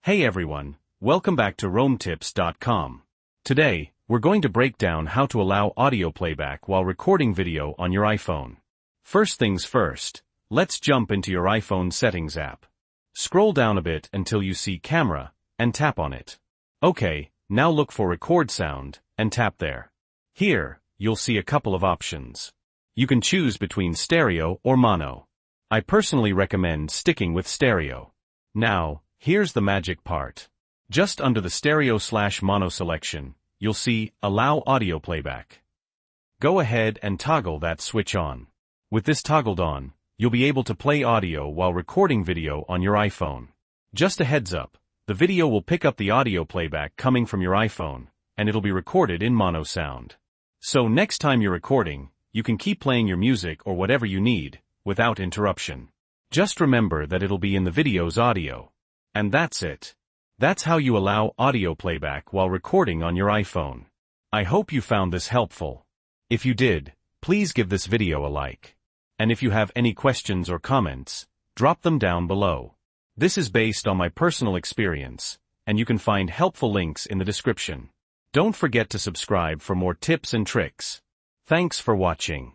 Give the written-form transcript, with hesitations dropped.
Hey everyone, welcome back to RoamTips.com. Today, we're going to break down how to allow audio playback while recording video on your iPhone. First things first, let's jump into your iPhone settings app. Scroll down a bit until you see Camera, and tap on it. Okay, now look for Record Sound, and tap there. Here, you'll see a couple of options. You can choose between stereo or mono. I personally recommend sticking with stereo. Now, here's the magic part. Just under the stereo/mono selection, you'll see Allow Audio Playback. Go ahead and toggle that switch on. With this toggled on, you'll be able to play audio while recording video on your iPhone. Just a heads up, the video will pick up the audio playback coming from your iPhone, and it'll be recorded in mono sound. So next time you're recording, you can keep playing your music or whatever you need, without interruption. Just remember that it'll be in the video's audio. And that's it. That's how you allow audio playback while recording on your iPhone. I hope you found this helpful. If you did, please give this video a like. And if you have any questions or comments, drop them down below. This is based on my personal experience, and you can find helpful links in the description. Don't forget to subscribe for more tips and tricks. Thanks for watching.